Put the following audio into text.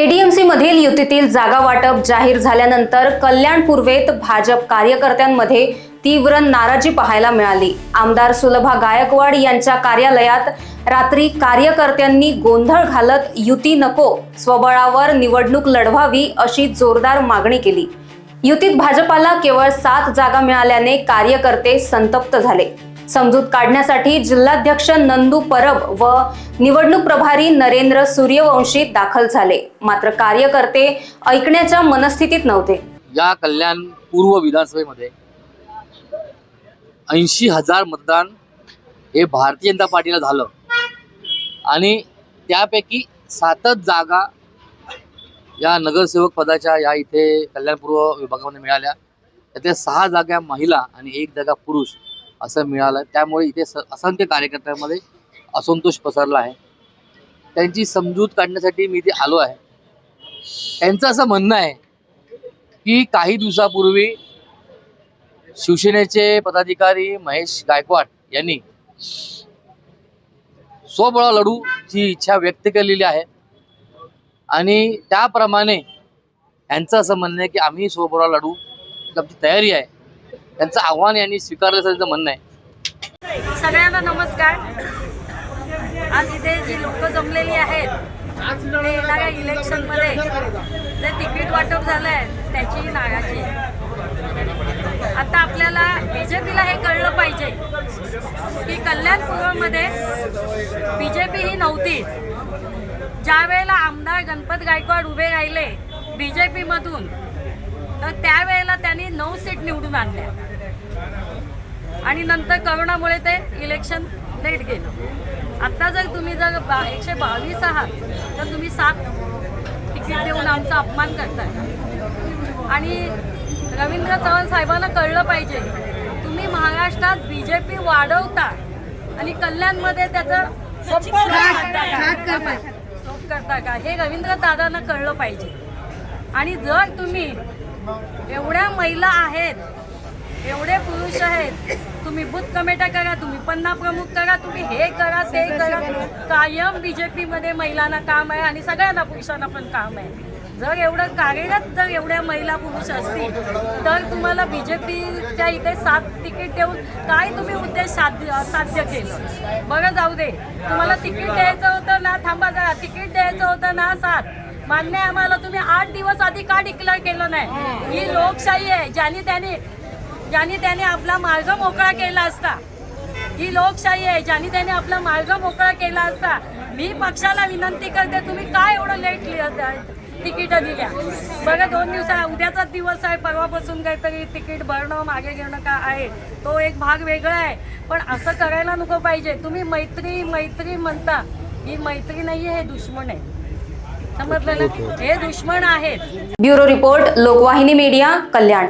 KDMC मधील युतीतील जागा वाटप जाहीर झाल्यानंतर कल्याण पूर्वेत भाजप कार्यकर्त्यांमध्ये तीव्र नाराजी पाहायला मिळाली। आमदार सुलभा गायकवाड यांच्या कार्यालयात रात्री कार्यकर्त्यांनी गोंधळ घालत युती नको, स्वबळावर निवडणूक लढवावी अशी जोरदार मागणी केली। युतीत भाजपाला केवळ 7 जागा मिळाल्याने कार्यकर्ते संतप्त झाले। समजूत काढण्यासाठी जिल्हाध्यक्ष नंदू परब व निवडणूक प्रभारी नरेंद्र सूर्यवंशी दाखल झाले, मात्र कार्यकर्ते ऐकण्याच्या मनस्थितीत नव्हते। या कल्याण पूर्व विधानसभेमध्ये 80,000 मतदान हे भारतीय जनता पार्टीला झालं आणि त्यापैकी 7 जागा या नगरसेवक पदाच्या या इथे कल्याण पूर्व विभागामध्ये मिळाल्या। त्यातल्या 6 जागा महिला आणि 1 जागा पुरुष असं मिळालं। त्यामुळे इथे असंख्य कार्यकर्त्यांमध्ये असंतोष पसरला आहे। त्यांची समजूत काढण्यासाठी मी इथे आलो आहे। त्यांचं असं म्हणणं आहे की काही दिवसापूर्वी शिवसेनेचे पदाधिकारी महेश गायकवाड यांनी स्वबळ लढूची इच्छा व्यक्त केलेली आहे आणि त्याप्रमाणे यांचं असं म्हणणं आहे की आम्ही स्वबळ लढू, आमची तयारी आहे। त्यांचं आव्हान यांनी स्वीकारलं असं म्हणणं आहे। सगळ्यांना नमस्कार। आज इथे जी लोक जमलेली आहेत ते येणाऱ्या इलेक्शनमध्ये जे तिकीट वाटप झालंय त्याची नाराजी आहे। आता आपल्याला बीजेपीला हे कळलं पाहिजे की कल्याण पूर्वमध्ये बीजेपी ही नव्हती। ज्या वेळेला आमदार गणपत गायकवाड उभे राहिले बीजेपी मधून, तर त्यावेळेला त्यांनी 9 सीट निवडून आणल्या आणि नंतर करोनामुळे ते इलेक्शन लेट गेलं। आता जर तुम्ही 122 आहात तर तुम्ही 7 तिकीट देऊन आमचा अपमान करताय। आणि रवींद्र चव्हाण साहेबांना कळलं पाहिजे, तुम्ही महाराष्ट्रात बीजेपी वाढवता आणि कल्याणमध्ये त्याचं करता का हे रवींद्र दादांना कळलं पाहिजे। आणि जर तुम्ही एवढ्या महिला आहेत, एवढे पुरुष आहेत, तुम्ही बूथ कमिट्या करा, तुम्ही पन्ना प्रमुख करा, तुम्ही हे करा ते करा, कायम बीजेपी मध्ये महिलांना काम आहे आणि सगळ्यांना पुरुषांना पण काम आहे। जर एवढं कार्यरत जर एवढ्या महिला पुरुष असतील तर तुम्हाला बीजेपीच्या इथे 7 तिकीट देऊन काय तुम्ही उद्देश साध्य केलं? बरं जाऊ दे, तुम्हाला तिकीट द्यायचं होतं ना, थांबा जरा, तिकीट द्यायचं होतं ना 7, मान्य आहे आम्हाला। तुम्ही 8 दिवस आधी का डिक्लेअर केलं नाही? ही लोकशाही आहे, ज्याने त्याने आपला मार्ग मोकळा केला असता। ही लोकशाही आहे, ज्याने आपला मार्ग मोकळा केला असता। मी पक्षाला विनंती करते, तुम्ही काय एवढं लेट तिकीट दिल्या? बघा 2 दिवसा, उद्याचाच दिवस आहे, परवापासून काहीतरी तिकीट भरणं मागे घेणं का आहे, तो एक भाग वेगळा आहे, पण असं करायला नको पाहिजे। तुम्ही मैत्री म्हणता, ही मैत्री नाहीये, हे दुश्मन आहे, समजलं ना? हे दुश्मन आहेत। ब्युरो रिपोर्ट, लोकवाहिनी मीडिया, कल्याण।